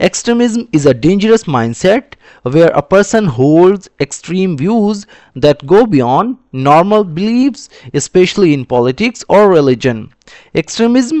Extremism is a dangerous mindset where a person holds extreme views that go beyond normal beliefs, especially in politics or religion. Extremism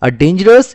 a dangerous,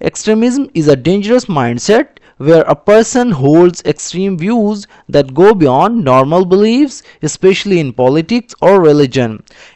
Extremism is a dangerous mindset where a person holds extreme views that go beyond normal beliefs, especially in politics or religion.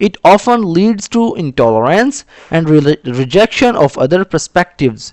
It often leads to intolerance and rejection of other perspectives.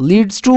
leads to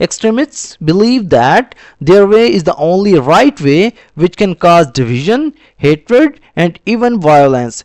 Extremists believe that their way is the only right way which can cause division, hatred and even violence.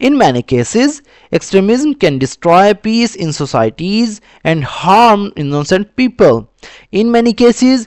In many cases, extremism can destroy peace in societies and harm innocent people. In many cases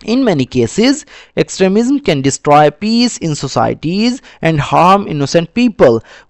In many cases, extremism can destroy peace in societies and harm innocent people.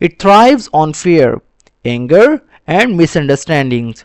It thrives on fear, anger and misunderstandings.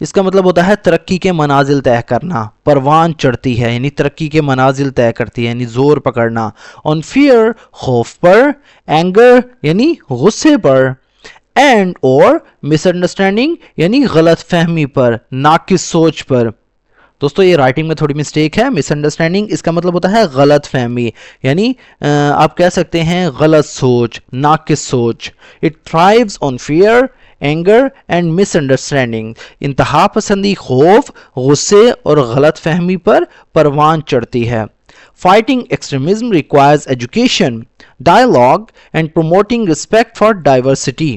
اس کا مطلب ہوتا ہے ترقی کے منازل طے کرنا. پروان چڑھتی ہے یعنی ترقی کے منازل طے کرتی ہے یعنی زور پکڑنا. آن فیئر خوف پر. اینگر یعنی غصے پر. اینڈ اور مس انڈرسٹینڈنگ یعنی غلط فہمی پر, ناقص سوچ پر. دوستو یہ رائٹنگ میں تھوڑی مسٹیک ہے. مس انڈرسٹینڈنگ اس کا مطلب ہوتا ہے غلط فہمی یعنی آپ کہہ سکتے ہیں غلط سوچ, ناقص سوچ. It thrives on fear, anger and misunderstanding. انتہا پسندی خوف, غصے اور غلط فہمی پر پروان چڑھتی ہے. Fighting extremism requires education, dialogue and promoting respect for diversity.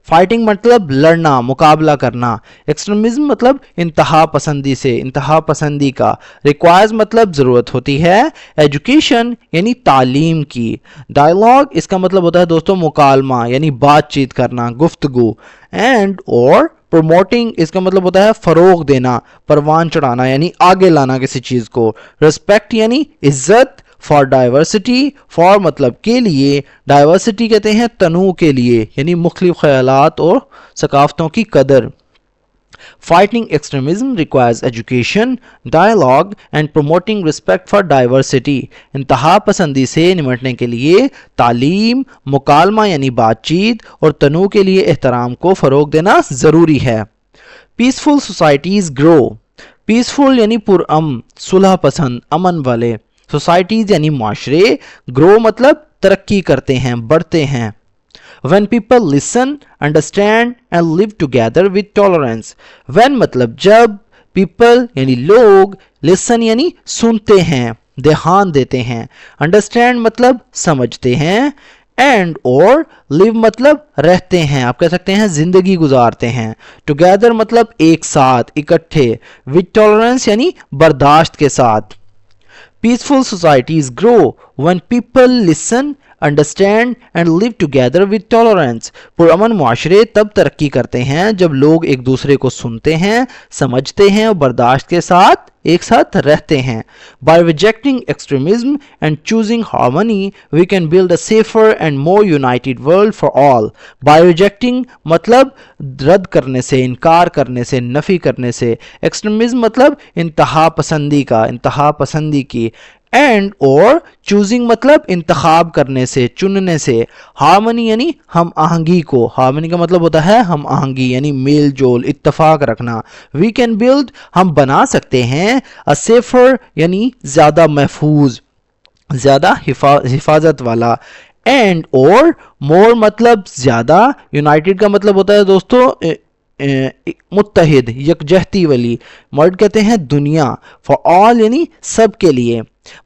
Fighting مطلب لڑنا, مقابلہ کرنا. ایکسٹریمزم مطلب انتہا پسندی سے, انتہا پسندی کا. ریکوائرز مطلب ضرورت ہوتی ہے. ایجوکیشن یعنی تعلیم کی. ڈائلاگ اس کا مطلب ہوتا ہے دوستوں مکالمہ یعنی بات چیت کرنا, گفتگو. اینڈ اور پروموٹنگ اس کا مطلب ہوتا ہے فروغ دینا, پروان چڑھانا یعنی آگے لانا کسی چیز کو. ریسپیکٹ یعنی عزت. فار ڈائیورسٹی, فار مطلب کے لیے, ڈائیورسٹی کہتے ہیں تنوع کے لیے یعنی مختلف خیالات اور ثقافتوں کی قدر. Fighting extremism requires education, dialogue and promoting respect for diversity. انتہا پسندی سے نمٹنے کے لیے تعلیم, مکالمہ یعنی بات چیت اور تنوع کے لیے احترام کو فروغ دینا ضروری ہے. Peaceful societies grow. Peaceful یعنی پرامن, صلح پسند, امن والے. سوسائٹیز یعنی معاشرے. گرو مطلب ترقی کرتے ہیں, بڑھتے ہیں. When people listen, understand and live together with tolerance. When مطلب جب, people یعنی لوگ, listen یعنی سنتے ہیں, دھیان دیتے ہیں. understand مطلب سمجھتے ہیں. and اور live مطلب رہتے ہیں, آپ کہہ سکتے ہیں زندگی گزارتے ہیں. together مطلب ایک ساتھ, اکٹھے. with tolerance یعنی برداشت کے ساتھ. Peaceful societies grow when people listen, understand and live together with tolerance. پرامن معاشرے تب ترقی کرتے ہیں جب لوگ ایک دوسرے کو سنتے ہیں, سمجھتے ہیں اور برداشت کے ساتھ ایک ساتھ رہتے ہیں. By rejecting extremism and choosing harmony, we can build a safer and more united world for all. By rejecting مطلب رد کرنے سے, انکار کرنے سے, نفی کرنے سے. Extremism مطلب انتہا پسندی کا, انتہا پسندی کی. اینڈ اور چوزنگ مطلب انتخاب کرنے سے, چننے سے. ہارمنی یعنی ہم آہنگی کو, ہارمنی کا مطلب ہوتا ہے ہم آہنگی یعنی میل جول, اتفاق رکھنا. وی کین بلڈ ہم بنا سکتے ہیں. a safer یعنی زیادہ محفوظ, زیادہ حفاظت والا. اینڈ اور مور مطلب زیادہ. یونائٹڈ کا مطلب ہوتا ہے دوستو متحد, یکجہتی والی. مرد کہتے ہیں دنیا. فار آل یعنی سب کے لیے.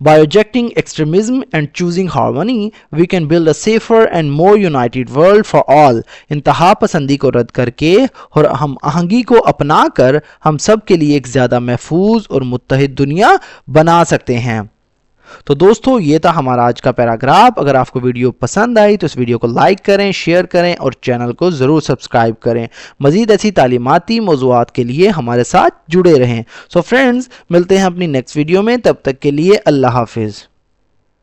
By rejecting extremism and choosing harmony, we can build a safer and more united world for all. انتہا پسندی کو رد کر کے اور ہم آہنگی کو اپنا کر ہم سب کے لیے ایک زیادہ محفوظ اور متحد دنیا بنا سکتے ہیں. تو دوستو یہ تھا ہمارا آج کا پیراگراف. اگر آپ کو ویڈیو پسند آئی تو اس ویڈیو کو لائک کریں, شیئر کریں اور چینل کو ضرور سبسکرائب کریں. مزید ایسی تعلیماتی موضوعات کے لیے ہمارے ساتھ جڑے رہیں. سو فرینڈز ملتے ہیں اپنی نیکسٹ ویڈیو میں, تب تک کے لیے اللہ حافظ.